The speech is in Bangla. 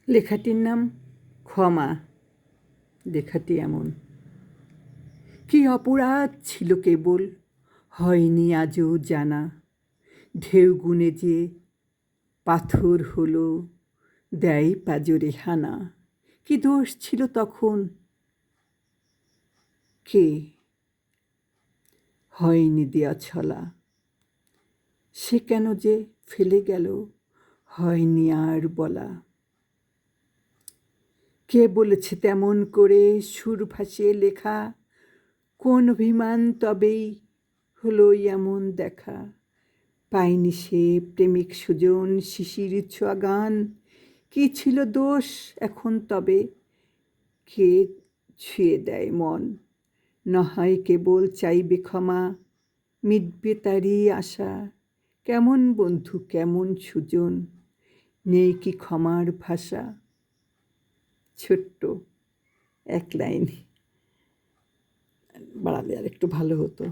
লেখাটির নাম ক্ষমা। লেখাটি এমন: কি অপরাধ ছিল কেবল, হয়নি আজও জানা। ঢেউ গুনে যে পাথর হলো, দেয় পাজরে হানা। কি দোষ ছিল তখন, কে হয়নি দেয়া ছলা। সে কেন যে ফেলে গেল, হয়নি আর বলা। কে বলেছে তেমন করে সুর ভাসিয়ে লেখা, কোন অভিমান তবেই হলো এমন দেখা। পায়নি সে প্রেমিক সুজন, শিশির ছোঁয়া গান। কি ছিল দোষ এখন তবে, কে ছুঁয়ে দেয় মন। নয় কেবল চাইবে ক্ষমা, মিটবে তারই আশা। কেমন বন্ধু কেমন সুজন, নেই কি ক্ষমার ভাষা। ছোট্ট এক লাইন, বাড়ালে আর একটু ভালো হতো।